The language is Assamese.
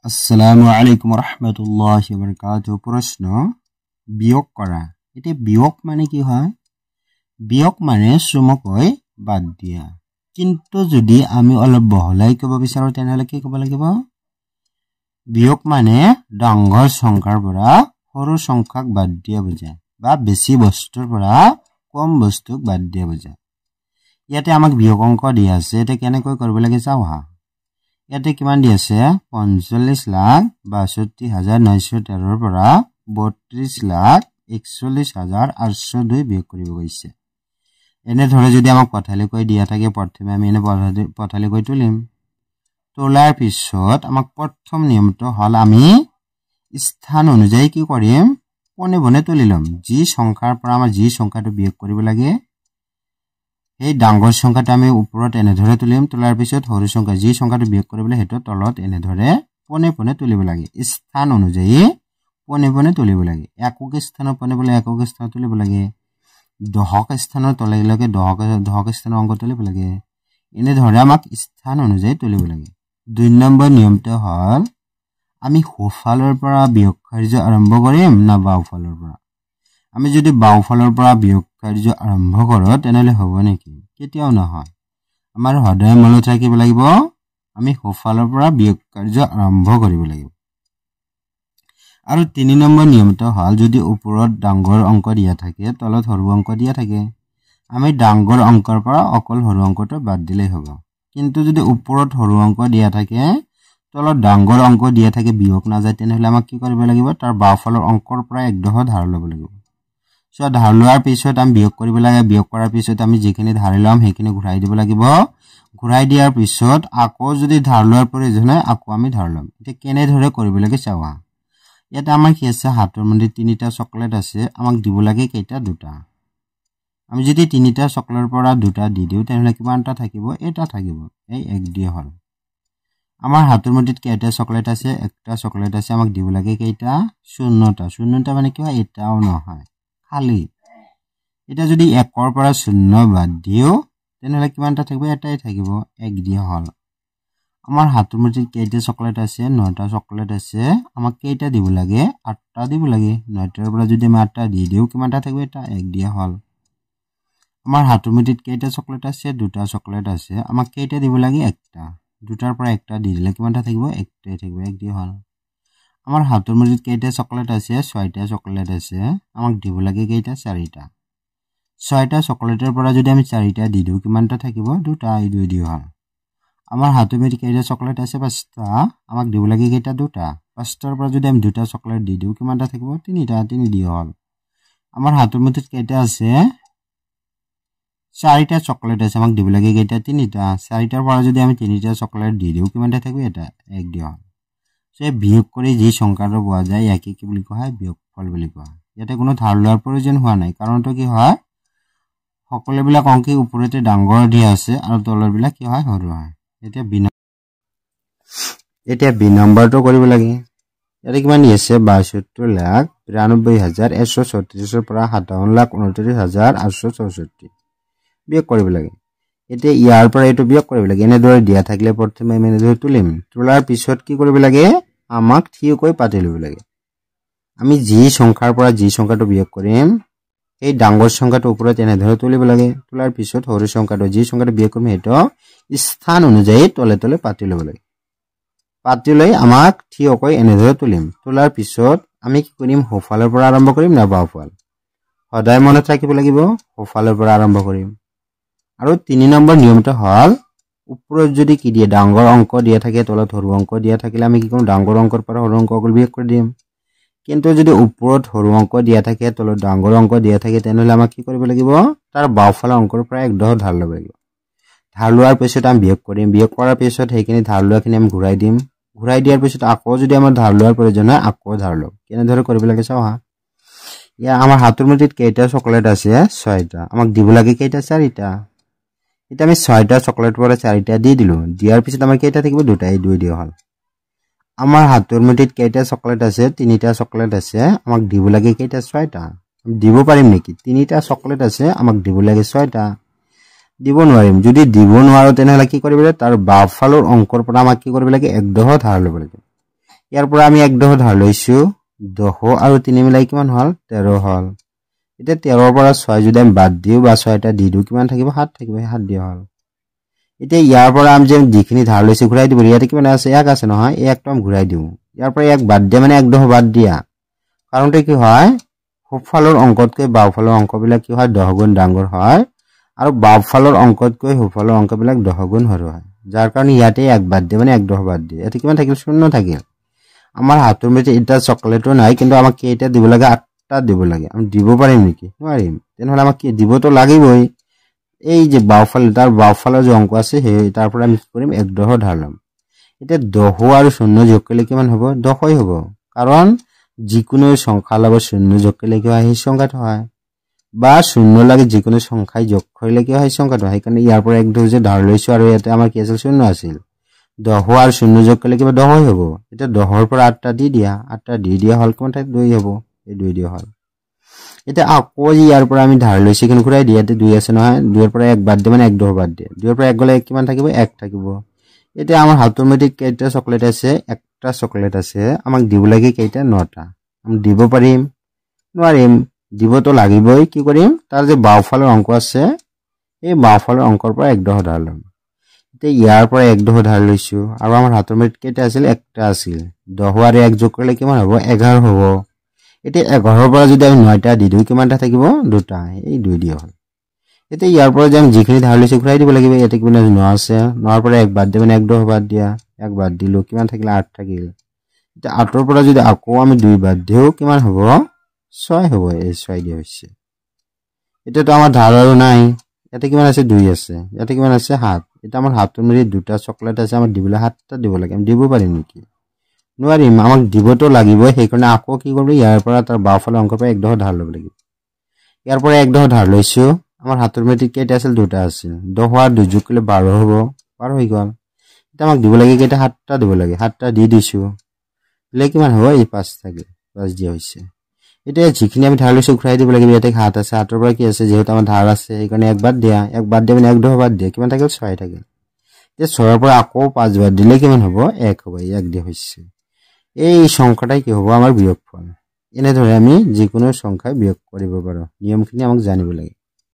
আসসালামু আলাইকুম রহমতুল্লাহি ওয়া বারাকাতুহু। প্রশ্ন, বিয়োগ করা। এটা বিয়োগ মানে কি হয়? বিয়োগ মানে চমুকৈ বাদ দিয়া। কিন্তু যদি আমি অলপ বহলাই ক'ব বিচাৰো তেনেহ'লে কি ক'ব লাগিব? বিয়োগ মানে ডাঙৰ সংখ্যাৰ পৰা সৰু সংখ্যাক বাদ দিয়া বুজায় বা বেছি বস্তুৰ পৰা কম বস্তুক বাদ দিয়া বুজায়। ইয়াতে আমাক বিয়োগ অংক দিয়া আছে, এটা কেনেকৈ কৰিব লাগে চাওঁ হা। ইয়াতে কিমান দি আছে? 45,62,913 পৰা 32,41,802 বিয়োগ কৰিব গৈছে। এনেধৰণে যদি আমাক পথালিকৈ দিয়া থাকে, প্ৰথমে আমি এনে পথালিকৈ তুলিম। তোলাৰ পিছত আমাক প্ৰথম নিয়মটো হ'ল আমি স্থান অনুযায়ী কি কৰিম? পোনে পোনে তুলি ল'ম। যি সংখ্যাৰ পৰা আমাৰ যি সংখ্যাটো বিয়োগ কৰিব লাগে সেই ডাঙৰ সংখ্যাটো আমি ওপৰত এনেধৰে তুলিম। তোলাৰ পিছত সৰু সংখ্যা যি সংখ্যাটো বিয়োগ কৰিবলৈ সেইটো তলত এনেধৰে পোনে পোনে তুলিব লাগে। স্থান অনুযায়ী পোনে পোনে তুলিব লাগে। একক স্থানত পোনে পোনে একক স্থানত তুলিব লাগে। দশক স্থানৰ তললৈকে দশক স্থানৰ অংক তুলিব লাগে। এনেধৰণে আমাক স্থান অনুযায়ী তুলিব লাগে। ২ নম্বৰ নিয়মটো হ'ল আমি সোঁফালৰ পৰা বিয়োগ কাৰ্য আৰম্ভ কৰিম না বাওঁফালৰ পৰা? আমি যদি বাওঁফালৰ পৰা বিয়োগ কাৰ্য আৰম্ভ কৰোঁ তেনেহ'লে হ'ব নেকি? কেতিয়াও নহয়। আমাৰ সদায় মনত ৰাখিব লাগিব আমি সোঁফালৰ পৰা বিয়োগ কাৰ্য আৰম্ভ কৰিব লাগিব। আৰু ৩ নম্বৰ নিয়মটো হ'ল যদি ওপৰত ডাঙৰ অংক দিয়া থাকে তলত সৰু অংক দিয়া থাকে, আমি ডাঙৰ অংকৰ পৰা অকল সৰু অংকটো বাদ দিলেই হ'ব। কিন্তু যদি ওপৰত সৰু অংক দিয়া থাকে তলত ডাঙৰ অংক দিয়া থাকে বিয়োগ নাযায় তেনেহ'লে আমাক কি কৰিব লাগিব? তাৰ বাওঁফালৰ অংকৰ পৰা একডোখৰ ধাৰ ল'ব লাগিব। ধাৰ লোৱাৰ পিছত আমি বিয়োগ কৰিব লাগে। বিয়োগ কৰাৰ পিছত আমি যিখিনি ধাৰি ল'ম সেইখিনি ঘূৰাই দিব লাগিব। ঘূৰাই দিয়াৰ পিছত আকৌ যদি ধাৰ লোৱাৰ প্ৰয়োজন হয় আকৌ আমি ধাৰ ল'ম। এতিয়া কেনেদৰে কৰিব লাগে চাওঁ। ইয়াতে আমাৰ কি আছে? হাতৰ মুঠিত ৩টা চকলেট আছে, আমাক দিব লাগে কেইটা? 2টা। আমি যদি 3টা চকলেটৰ পৰা 2টা দি দিওঁ তেনেহ'লে কিমানটা থাকিব? এটা থাকিব। এই 1 দিয়ে হ'ল। আমাৰ হাতৰ মুঠিত কেইটা চকলেট আছে? 1টা চকলেট আছে, আমাক দিব লাগে কেইটা? 0টা। 0টা মানে কি হয়? এটাও নহয়, খালি। এটা যদি 1ৰ পৰা 0 বাদ দিওঁ তেনেহ'লে কিমানটা থাকিব? এটাই থাকিব। 1 দিয়ে হ'ল। আমাৰ হাতৰ মুঠিত কেইটা চকলেট আছে? 9টা চকলেট আছে, আমাক কেইটা দিব লাগে? 8টা দিব লাগে। 9টাৰ পৰা যদি আমি 8টা দি দিওঁ কিমানটা থাকিব? এটা। 1 দিয়ে হ'ল। আমাৰ হাতৰ মুঠিত কেইটা চকলেট আছে? 2টা চকলেট আছে, আমাক কেইটা দিব লাগে? 1টা। 2টাৰ পৰা 1টা দি দিলে কিমানটা থাকিব? 1টাই থাকিব। 1 দিয়ে হ'ল। আমাৰ হাতৰ মুঠিত কেইটা চকলেট আছে? 6টা চকলেট আছে, আমাক দিব লাগে কেইটা? 4টা। 6টা চকলেটৰ পৰা যদি আমি 4টা দি দিওঁ কিমানটা থাকিব? 2টা। 2 দিয়ে হ'ল। আমাৰ হাতৰ মুঠিত কেইটা চকলেট আছে? 5টা, আমাক দিব লাগে কেইটা? 2টা। 5টাৰ পৰা যদি আমি 2টা চকলেট দি দিওঁ কিমানটা থাকিব? 3টা। 3 দিয়ে হ'ল। আমাৰ হাতৰ মুঠিত কেইটা আছে? 4টা চকলেট আছে, আমাক দিব লাগে কেইটা? 3টা। 4টাৰ পৰা যদি আমি 3টা চকলেট দি দিওঁ কিমানটা থাকিব? এটা। 1 দিয়ে হ'ল। বিয়োগ কৰি যি সংখ্যাটো পোৱা যায় ইয়াকে কি বুলি কোৱা হয়? বিয়োগফল বুলি কোৱা হয়। ইয়াতে কোনো ধাৰ লোৱাৰ প্ৰয়োজন হোৱা নাই। কাৰণটো কি হয়? সকলোবিলাক অংকে ওপৰতে ডাঙৰ দিয়া আছে আৰু তলৰবিলাক কি হয়? সৰু হয়। এতিয়া বি নম্বৰটো কৰিব লাগে। ইয়াতে কিমান দি আছে? 72,92,134 পৰা 57,29,864 বিয়োগ কৰিব লাগে। এতিয়া ইয়াৰ পৰা এইটো বিয়োগ কৰিব লাগে। এনেদৰে দিয়া থাকিলে প্ৰথমে আমি এনেদৰে তুলিম। তোলাৰ পিছত কি কৰিব লাগে? আমাক থিয়কৈ পাতি ল'ব লাগে। আমি যি সংখ্যাৰ পৰা যি সংখ্যাটো বিয়োগ কৰিম এই ডাঙৰ সংখ্যাটো ওপৰত এনেদৰে তুলিব লাগে। তোলাৰ পিছত সৰু সংখ্যাটো যি সংখ্যাটো বিয়োগ কৰিম সেইটো স্থান অনুযায়ী তলে তলে পাতি ল'ব লাগে। পাতি লৈ আমাক থিয়কৈ এনেদৰে তুলিম। তোলাৰ পিছত আমি কি কৰিম? সোঁফালৰ পৰা আৰম্ভ কৰিম না বাওঁফাল? সদায় মনত ৰাখিব লাগিব সোঁফালৰ পৰা আৰম্ভ কৰিম। আৰু 3 নম্বৰ নিয়মটো হ'ল ওপৰত যদি কি দিয়ে? ডাঙৰ অংক দিয়া থাকে তলত সৰু অংক দিয়া থাকিলে আমি কি কৰিম? ডাঙৰ অংকৰ পৰা সৰু অংক বিয়োগ কৰি দিম। কিন্তু যদি ওপৰত সৰু অংক দিয়া থাকে তলত ডাঙৰ অংক দিয়া থাকে তেনেহ'লে আমাক কি কৰিব লাগিব? তাৰ বাওঁফালৰ অংকৰ পৰা একডোখৰ ধাৰ ল'ব লাগিব। ধাৰ লোৱাৰ পিছত আমি বিয়োগ কৰিম। বিয়োগ কৰাৰ পিছত সেইখিনি ধাৰ লোৱাখিনি আমি ঘূৰাই দিম। ঘূৰাই দিয়াৰ পিছত আকৌ যদি আমাৰ ধাৰ লোৱাৰ প্ৰয়োজন হয় আকৌ ধাৰ ল'ম। কেনেদৰে কৰিব লাগে চাওঁ হা। ইয়াৰ আমাৰ হাতৰ মুঠিত কেইটা চকলেট আছে? 6টা, আমাক দিব লাগে কেইটা? 4টা। এতিয়া আমি 6টা চকলেটৰ পৰা 4টা দি দিলোঁ। দিয়াৰ পিছত আমাৰ কেইটা থাকিব? 2টাই। 2 দিয়া হ'ল। আমাৰ হাতৰ মুঠিত কেইটা চকলেট আছে? 3টা চকলেট আছে, আমাক দিব লাগে কেইটা? 6টা। দিব পাৰিম নেকি? 3টা চকলেট আছে, আমাক দিব লাগে 6টা। দিব নোৱাৰিম। যদি দিব নোৱাৰো তেনেহ'লে কি কৰিব লাগে? তাৰ বাওঁফালৰ অংকৰ পৰা আমাক কি কৰিব লাগে? একডোখৰ ধাৰ ল'ব লাগে। ইয়াৰ পৰা আমি 1 দহ ধাৰ লৈছো 10 আৰু 3 মিলাই কিমান হল 13 হল এতিয়া 13 পৰা 6 যদি আমি বাদ দিও বা 6টা দি দিও কিমান থাকিব 7 থাকিব 7 দিয়া হল এতিয়া ইয়াৰ পৰা আমি যে যিখিনি ধাৰ লৈছো ঘূৰাই দিব ইয়াতে কিমান আছে 1 আছে নহয় এই একটো আমি ঘূৰাই দিও ইয়াৰ পৰা 1 বাদ দিয়া মানে 1 দহ বাদ দিয়া কাৰণটো কি হয় সোঁফালৰ অংকতকৈ বাওঁফালৰ অংকবিলাক কি হয় 10 গুণ ডাঙৰ হয় আৰু বাওঁফালৰ অংকতকৈ সোঁফালৰ অংকবিলাক 10 গুণ সৰু হয় যাৰ কাৰণে ইয়াতে 1 বাদ দিয়া মানে 1 দহ বাদ দিয়া এতে কিমান থাকিল 0 থাকিল আমাৰ হাতৰ মতে এটা চকলেটও নাই কিন্তু আমাক কেইটা দিব লাগে 8টা দিব লাগে আমি দিব পাৰিম নেকি নোৱাৰিম তেনেহলে আমাক কি দিবতো লাগিবই এই যে বাওঁফালে তাৰ বাওঁফালৰ যে অংক আছে সেই তাৰ পৰা আমি কি কৰিম 1 দহ ধাৰ লম এতিয়া 10 আৰু 0 যোগ কৰিলে কিমান হ'ব 10ই হ'ব কাৰণ যিকোনো সংখ্যা লগত 0 যোগ কৰিলে কি হয় সেই সংখ্যাটো হয় বা 0 লাগে যিকোনো সংখ্যাই যোগ কৰিলে কি হয় সংখ্যাটো হয় কাৰণ ইয়াৰ পৰা 1 দহ যে ধাৰ লৈছো আৰু ইয়াতে আমাৰ কি আছিল 0 আছিল 10 আৰু 0 যোগ কৰিলে কিবা 10ই হ'ব এতিয়া 10ৰ পৰা 8টা দি দিয়া হল কিমান ঠাইত 2 হ'ব এই 2 দিয়া হল এতিয়া আকৌ ইয়াৰ পৰা আমি ধাৰ লৈছো কিন ঘূৰাই দিয়াতে 2 আছে নহয় 2 ৰ পৰা 1 বাদ দিয়ে মানে 1 দহ বাদ দিয়ে 2 ৰ পৰা 1 গলে কিমান থাকিব 1 থাকিব এতিয়া আমাৰ হাতৰ মতে কেইটা চকলেট আছে একটা চকলেট আছে আমাক দিব লাগে কেইটা 9টা আমি দিব পাৰিম নোৱাৰিম দিবতো লাগিবই কি কৰিম তাৰ যে বাওঁফালৰ অংক আছে এই বাওঁফালৰ অংকৰ পৰা 1 দহ ধাৰ লম এতিয়া ইয়াৰ পৰা 1 দহ ধাৰ লৈছো আৰু আমাৰ হাতৰ মতে কেইটা আছিল একটা আছিল 10 আৰু 1 যোগ কৰিলে কিমান হ'ব 11 হ'ব এতিয়া 11ৰ পৰা যদি আমি 9টা দি দিও কিমানটা থাকিব 2টা এই 2 দিয়া হল এতিয়া ইয়াৰ পৰা যে আমি যিখিনি ধাৰ লৈছো ঘূৰাই দিব লাগিব ইয়াতে কিমান 9 আছে 9ৰ পৰা 1 বাদ দিয়ে মানে 1 দহ বাদ দিয়া 1 বাদ দিলো কিমান থাকিল 8 থাকিল এতিয়া 8ৰ পৰা যদি আকৌ আমি 2 বাদ দিও কিমান হ'ব 6 হ'ব এই 6 দিয়া হৈছে এতিয়াতো আমাৰ ধাৰ আৰু নাই ইয়াতে কিমান আছে 2 আছে ইয়াতে কিমান আছে 7 এটা আমাৰ হাতৰ মতে দুটা চকলেট আছে আমাৰ দিবলৈ 7টা দিব লাগে আমি দিব পাৰিম নেকি নোৱাৰিম আমাক দিবতো লাগিব সেইকাৰণে আকৌ কি কৰিব ইয়াৰ পৰা তাৰ বাওঁফালৰ অংকৰ পৰা 1 দহ ধাৰ ল'ব লাগিব ইয়াৰ পৰা 1 দহ ধাৰ লৈছো আমাৰ হাতৰ মতে কেইটা আছিল 2টা আছিল 10 আৰু 2 যোগ কৰিলে 12 হ'ব 12 হৈ গ'ল এটা আমাক দিব লাগে কেইটা 7টা দিব লাগে 7টা দি দিছো দিলে কিমান হ'ব এই 5 থাকে 5 দিয়া হৈছে এতিয়া যিখিনি আমি ধাৰ লৈছো ঘূৰাই দিব লাগিব ইয়াতে 7 আছে 7ৰ পৰা কি আছে যেহেতু আমাৰ ধাৰ আছে সেইকাৰণে 1 বাদ দিয়া মানে 1 দহ বাদ দিয়া কিমান থাকিল 6 থাকিল এতিয়া 6ৰ পৰা আকৌ 5 বাদ দিলে কিমান হ'ব 1 হ'ব 1 দিয়া হৈছে এই সংখ্যাটাই কি হ'ব আমাৰ বিয়োগফল এনেদৰে আমি যিকোনো সংখ্যা বিয়োগ কৰিব পাৰো নিয়মখিনি আমাক জানিব লাগে